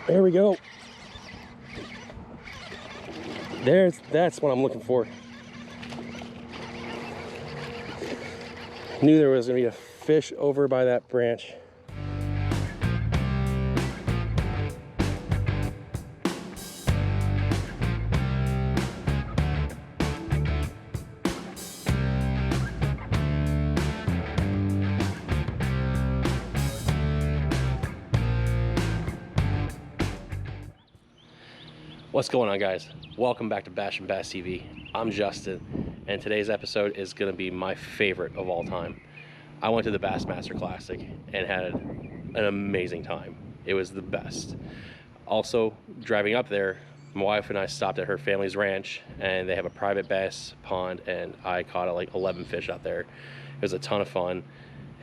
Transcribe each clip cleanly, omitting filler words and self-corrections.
There we go. That's what I'm looking for. Knew there was gonna be a fish over by that branch. What's going on, guys? Welcome back to Bashin Bass TV. I'm Justin, and today's episode is going to be my favorite of all time. I went to the Bassmaster Classic and had an amazing time. It was the best. Also, driving up there, my wife and I stopped at her family's ranch, and they have a private bass pond, and I caught like 11 fish out there. It was a ton of fun.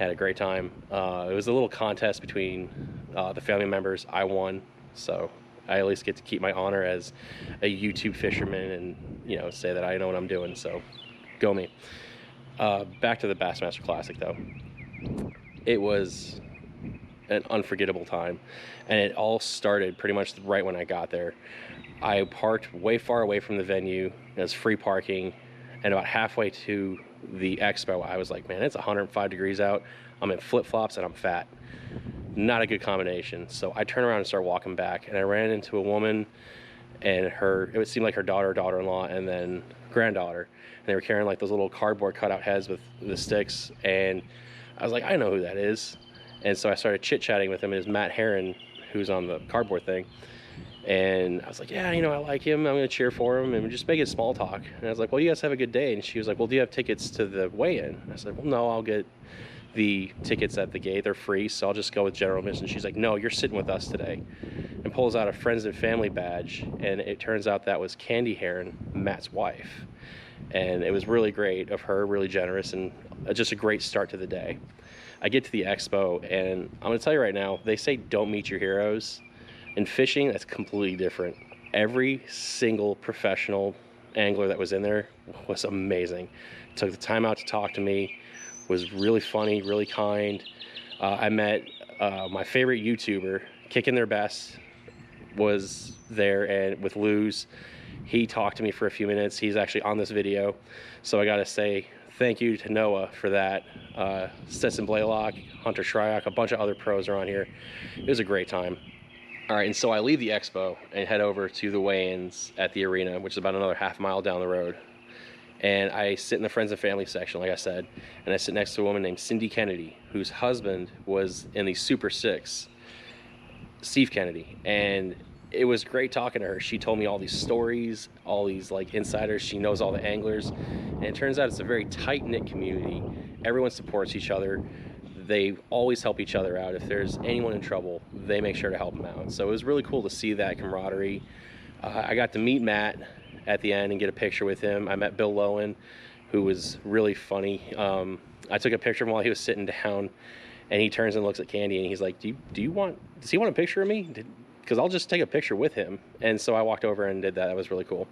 Had a great time. It was a little contest between the family members. I won, so I at least get to keep my honor as a YouTube fisherman and, you know, say that I know what I'm doing, so go me. Back to the Bassmaster Classic, though. It was an unforgettable time, and it all started pretty much right when I got there. I parked way far away from the venue. It was free parking, and about halfway to the expo, I was like, man, it's 105 degrees out. I'm in flip-flops and I'm fat. Not a good combination. So I turned around and started walking back, and I ran into a woman and it would seem like her daughter-in-law, and then granddaughter, and they were carrying like those little cardboard cutout heads with the sticks, and I was like, I know who that is. And so I started chit-chatting with him. It was Matt Harren, who's on the cardboard thing, and I was like, yeah, you know, I like him, I'm gonna cheer for him, and we're just making small talk. And I was like, well, you guys have a good day. And she was like, well, do you have tickets to the weigh-in? I said, well, no, I'll get the tickets at the gate. They're free, so I'll just go with general admission. She's like, no, you're sitting with us today, and pulls out a friends and family badge, and it turns out that was Candy Harren, Matt's wife. And it was really great of her, really generous, and just a great start to the day. I get to the expo, and I'm gonna tell you right now, they say don't meet your heroes. In fishing, that's completely different. Every single professional angler that was in there was amazing. Took the time out to talk to me, was really funny, really kind. I met my favorite YouTuber, Kicking Their Bass, was there, and with Luz. He talked to me for a few minutes. He's actually on this video, so I gotta say thank you to Noah for that. Stetson Blaylock, Hunter Shryock, a bunch of other pros are on here. It was a great time. All right, and so I leave the expo and head over to the weigh-ins at the arena, which is about another half mile down the road. And I sit in the friends and family section, like I said, and I sit next to a woman named Cindy Kennedy, whose husband was in the Super 6, Steve Kennedy. And it was great talking to her. She told me all these stories, all these like insiders. She knows all the anglers. And it turns out it's a very tight-knit community. Everyone supports each other. They always help each other out. If there's anyone in trouble, they make sure to help them out. So it was really cool to see that camaraderie. I got to meet Matt at the end and get a picture with him. I met Bill Lowen, who was really funny. I took a picture of him while he was sitting down, and he turns and looks at Candy, and he's like, does he want a picture of me? Because I'll just take a picture with him. And so I walked over and did that. That was really cool.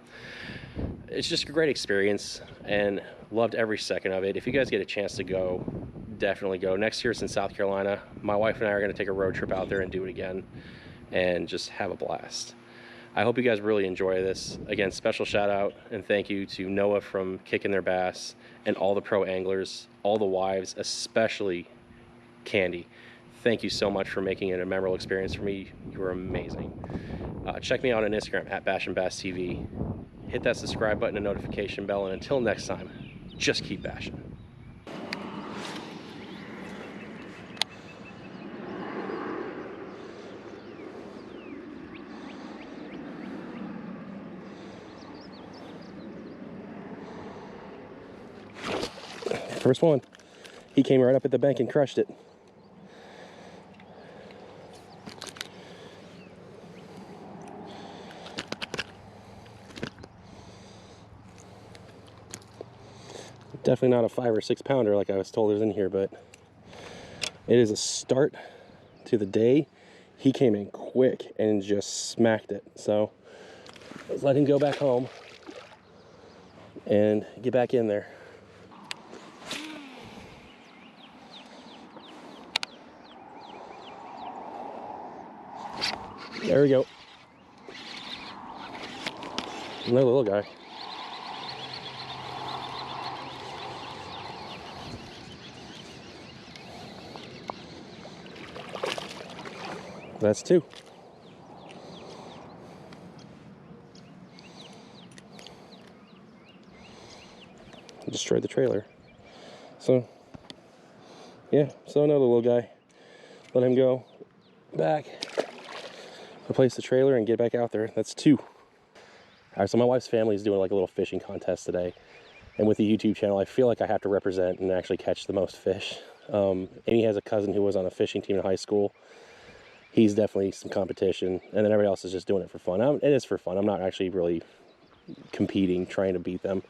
It's just a great experience, and loved every second of it. If you guys get a chance to go, definitely go. Next year it's in South Carolina. My wife and I are going to take a road trip out there and do it again and just have a blast. I hope you guys really enjoy this. Again, special shout out and thank you to Noah from Kicking Their Bass and all the pro anglers, all the wives, especially Candy. Thank you so much for making it a memorable experience for me. You were amazing. Check me out on Instagram at Bashin Bass TV. Hit that subscribe button and notification bell, and until next time, just keep bashing. First one. He came right up at the bank and crushed it. Definitely not a 5 or 6 pounder like I was told it was in here, but it is a start to the day. He came in quick and just smacked it. So let's let him go back home and get back in there. There we go. Another little guy. That's two. Destroyed the trailer. So, yeah, so another little guy. Let him go back, replace the trailer, and get back out there. That's two. All right, so my wife's family is doing like a little fishing contest today. And with the YouTube channel, I feel like I have to represent and actually catch the most fish. Amy has a cousin who was on a fishing team in high school. He's definitely some competition. And then everybody else is just doing it for fun. It is for fun. I'm not actually really competing, trying to beat them.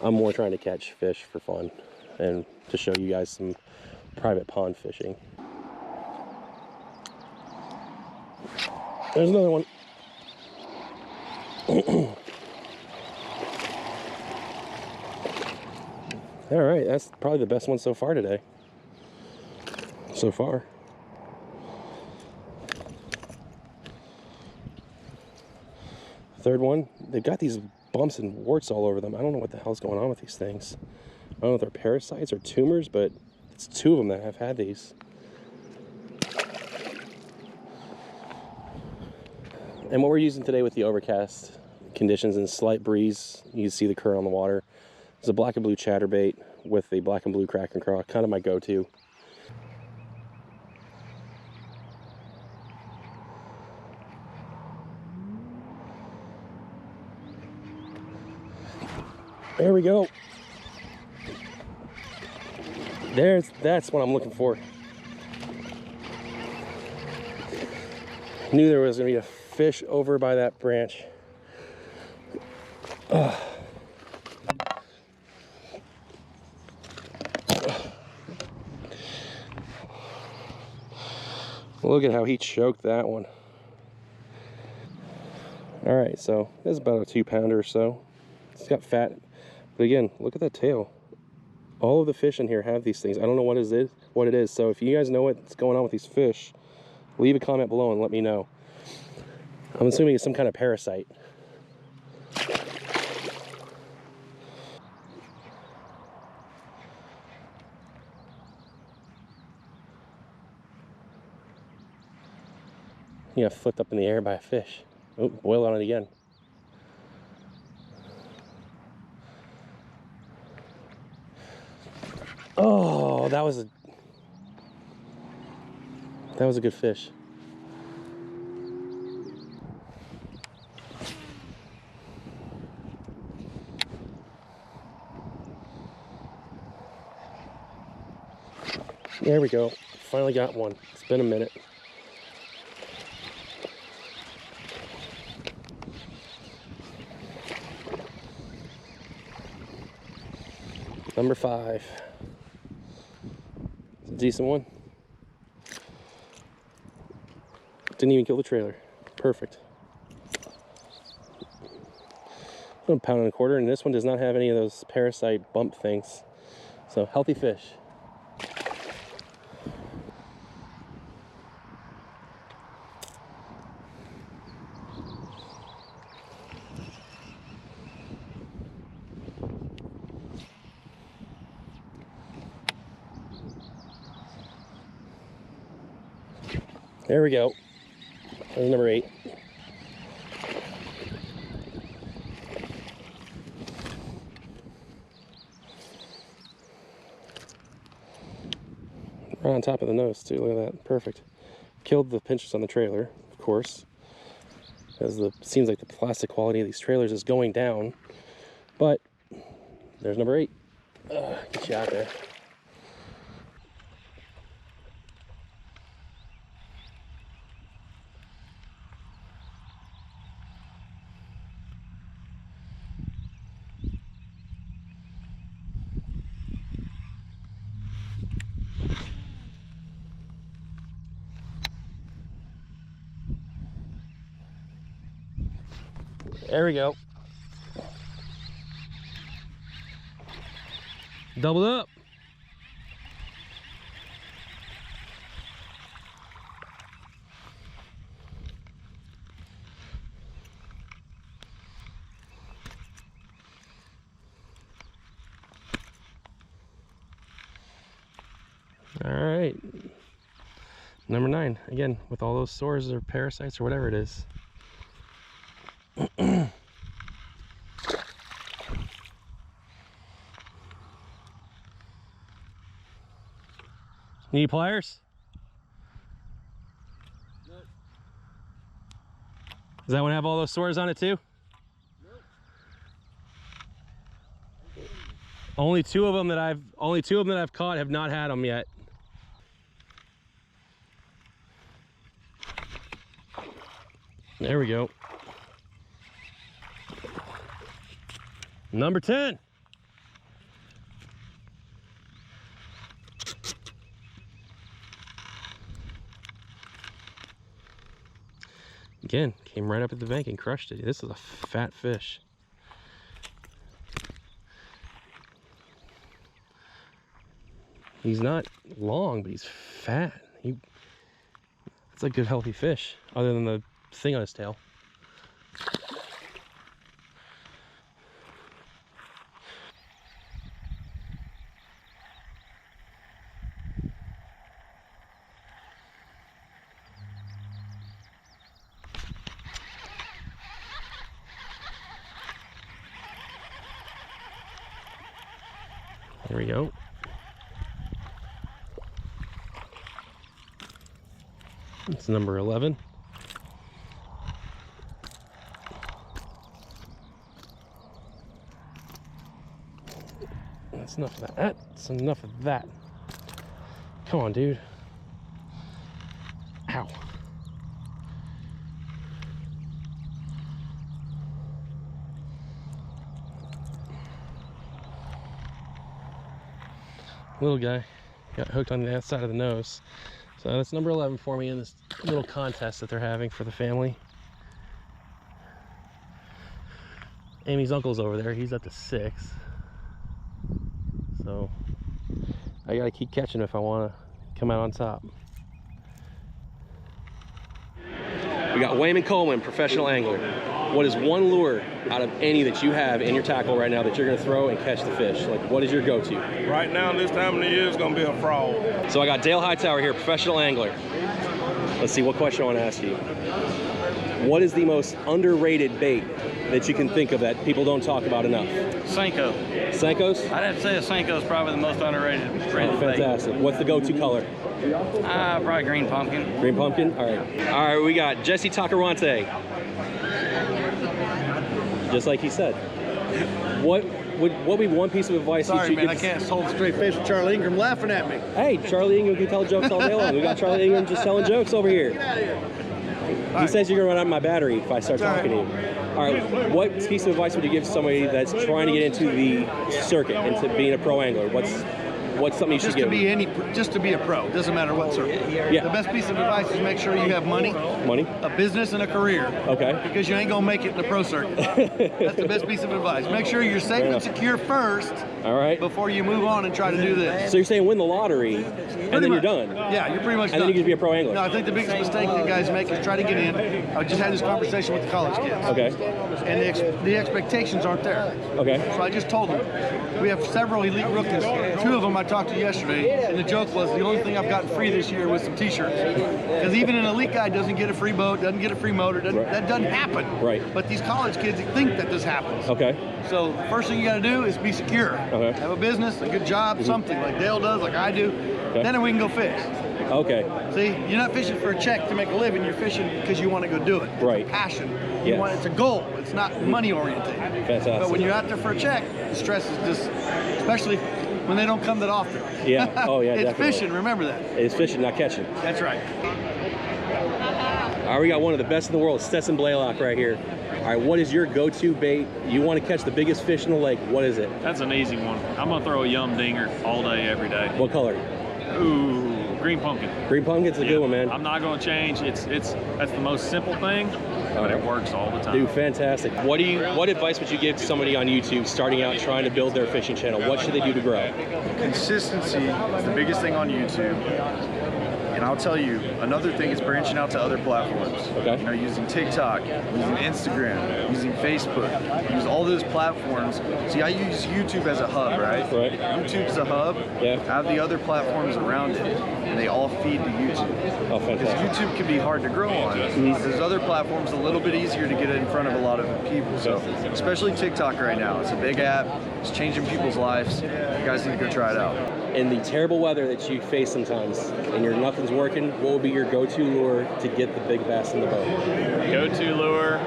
I'm more trying to catch fish for fun and to show you guys some private pond fishing. There's another one. All right, that's probably the best one so far today. So far. Third one, they've got these bumps and warts all over them. I don't know what the hell's going on with these things. I don't know if they're parasites or tumors, but it's two of them that have had these. And what we're using today with the overcast conditions and slight breeze, you can see the current on the water. It's a black and blue chatterbait with the black and blue Kraken craw, kind of my go-to. There we go. That's what I'm looking for. Knew there was gonna be a fish over by that branch. Look at how he choked that one. All right, so this is about a 2-pounder or so. It's got fat, but again, look at that tail. All of the fish in here have these things. I don't know what it is. So if you guys know what's going on with these fish, leave a comment below and let me know. I'm assuming it's some kind of parasite. You got flipped up in the air by a fish. Oh, boil on it again. Oh, that was a good fish. There we go. Finally got one. It's been a minute. Number 5. It's a decent one. Didn't even kill the trailer. Perfect. 1.25 pounds, and this one does not have any of those parasite bump things. So healthy fish. There we go. There's number 8. Right on top of the nose too. Look at that. Perfect. Killed the pinches on the trailer, of course, because seems like the plastic quality of these trailers is going down. But there's number 8. Get you out there. There we go. Doubled up. right. Number 9. Again, with all those sores or parasites or whatever it is. Need pliers? Nope. Does that one have all those sores on it too? Nope. Only two of them that I've caught have not had them yet. There we go. Number 10. Again, came right up at the bank and crushed it. This is a fat fish. He's not long, but he's fat. It's a good healthy fish, other than the thing on his tail. There we go. It's number 11. That's enough of that. That's enough of that. Come on, dude. Ow. Little guy got hooked on the outside of the nose. So that's number 11 for me in this little contest that they're having for the family. Amy's uncle's over there. He's up to 6. So I gotta keep catching if I want to come out on top. We got Wayman Coleman, professional angler. What is one lure out of any that you have in your tackle right now that you're gonna throw and catch the fish? Like, what is your go-to? Right now, this time of the year, it's gonna be a frog. So I got Dale Hightower here, professional angler. Let's see, what question I want to ask you. What is the most underrated bait that you can think of that people don't talk about enough? Senko. Senkos? I'd have to say a Senko is probably the most underrated. Oh, fantastic. What's the go-to color? Probably green pumpkin. Green pumpkin? All right. All right, we got Jesse Tacarante. Just like he said. What would be one piece of advice Sorry, you man, I can't hold straight face with Charlie Ingram laughing at me. Hey, Charlie Ingram can tell jokes all day long. We got Charlie Ingram just telling jokes over here. Get out of here. He says you're gonna run out of my battery if I start talking to you. All right, what piece of advice would you give somebody that's trying to get into the circuit, into being a pro angler? What's something you should give them? Just to be a pro, doesn't matter what circuit. Yeah. The best piece of advice is make sure you have money, a business, and a career. Okay. Because you ain't gonna make it in the pro circuit. That's the best piece of advice. Make sure you're safe and secure first. All right. Before you move on and try to do this. So you're saying win the lottery, and then you're done. Yeah, you're pretty much done. And then you can be a pro angler. No, I think the biggest mistake that guys make is try to get in. I just had this conversation with the college kids. Okay. And the expectations aren't there. Okay. So I just told them, we have several elite rookies. 2 of them I talked to yesterday, and the joke was the only thing I've gotten free this year was some t-shirts. Because even an elite guy doesn't get a free boat, doesn't get a free motor, that doesn't happen. Right. But these college kids think that this happens. Okay. So the first thing you got to do is be secure. Okay. Have a business, a good job, something like Dale does, like I do. Okay. Then we can go fish. Okay. See, you're not fishing for a check to make a living. You're fishing because you want to go do it. Right. It's a passion. Yes. It's a goal. It's not money oriented. Fantastic. But when you're out there for a check, the stress is just, especially when they don't come that often. Yeah. Oh, yeah, It's definitely. fishing. Remember that. It's fishing, not catching. That's right. All right, we got one of the best in the world, Stetson Blaylock right here. All right, what is your go-to bait? You want to catch the biggest fish in the lake. What is it? That's an easy one. I'm gonna throw a yum dinger all day, every day. What color? Ooh, green pumpkin. Green pumpkin's a good one, man. I'm not gonna change. That's the most simple thing, but it works all the time. Dude, fantastic. What advice would you give to somebody on YouTube starting out trying to build their fishing channel? What should they do to grow? Consistency is the biggest thing on YouTube. And I'll tell you, another thing is branching out to other platforms. Okay. You know, using TikTok, using Instagram, using Facebook, use all those platforms. See, I use YouTube as a hub, right? Right. YouTube's a hub. Yeah. I have the other platforms around it, and they all feed to YouTube. Oh, Because fantastic. YouTube can be hard to grow on. There's other platforms a little bit easier to get in front of a lot of people. So, especially TikTok right now. It's a big app. It's changing people's lives. You guys need to go try it out. In the terrible weather that you face sometimes and nothing's working, what would be your go-to lure to get the big bass in the boat? Go-to lure,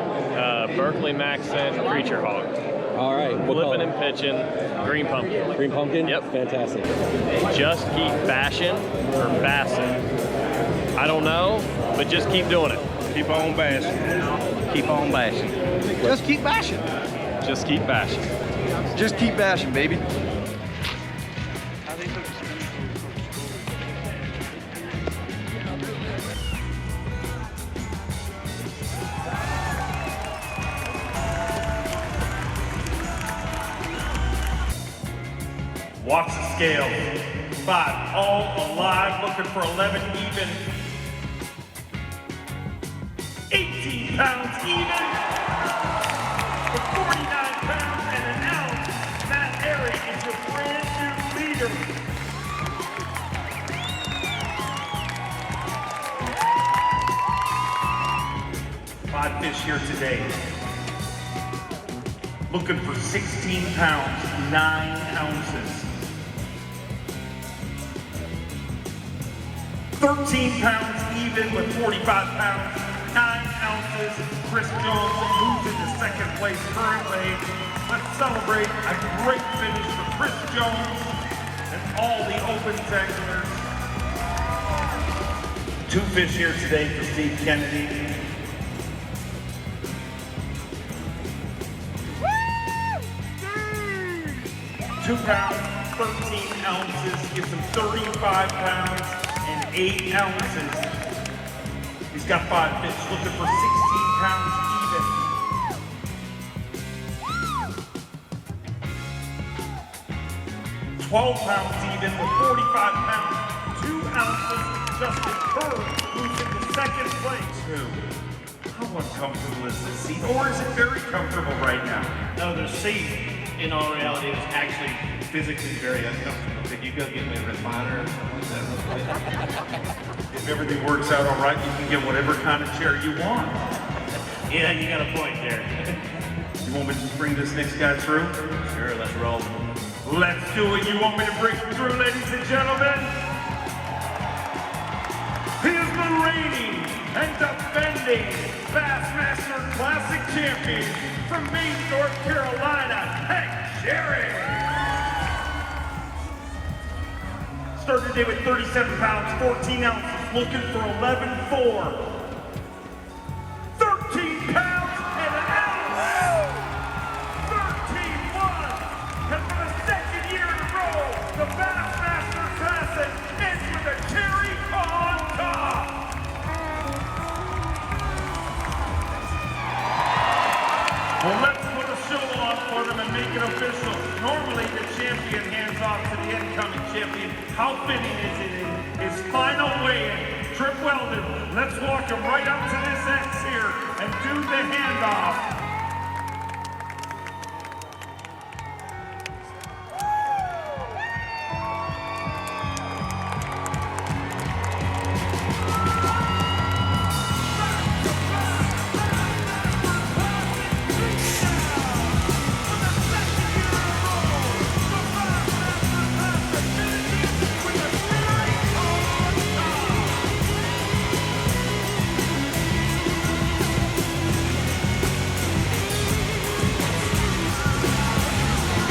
Berkeley Maxent Preacher Hog. All right. What Flipping color? and pitching, green pumpkin. Green pumpkin? Yep. Fantastic. Just keep bashing or bassing. I don't know, but just keep doing it. Keep on bashing. Keep on bashing. Just keep bashing. Just keep bashing. Just keep bashing, baby. Watch the scale. 5 all alive, looking for 11 even. 18 pounds even. For 49 pounds and an ounce, Matt Harren is your brand new leader. Five fish here today. Looking for 16 pounds, 9 ounces. 13 pounds even with 45 pounds, 9 ounces. Chris Jones moves into second place currently. Let's celebrate a great finish for Chris Jones and all the open tanglers. 2 fish here today for Steve Kennedy. 2 pounds, 13 ounces, gives him 35 pounds and 8 ounces. He's got 5 fish, looking for 16 pounds even. 12 pounds even with 45 pounds, 2 ounces. Justin Kerr moves into second place. How uncomfortable is this seat? Or is it very comfortable right now? No, the seat, in all reality, is actually physically very uncomfortable. Could you go get me a recliner or something like that? If everything works out all right, you can get whatever kind of chair you want. Yeah, you got a point there. You want me to bring this next guy through? Sure, let's roll. Let's do it. You want me to bring him through, ladies and gentlemen? He is the reigning and defending Bassmaster Classic champion from Maine, North Carolina, Hank Harren. Started today with 37 pounds, 14 ounces, looking for 11.4. 13 pounds and an ounce. 13.1. And for the second year in a row, the Bassmaster Classic ends with a cherry on top. Well, let's put a show on for them and make it official. Normally, the champion hands off to the incoming champion. How fitting is it in his final weigh-in? Trip Weldon, let's walk him right up to this X here and do the handoff.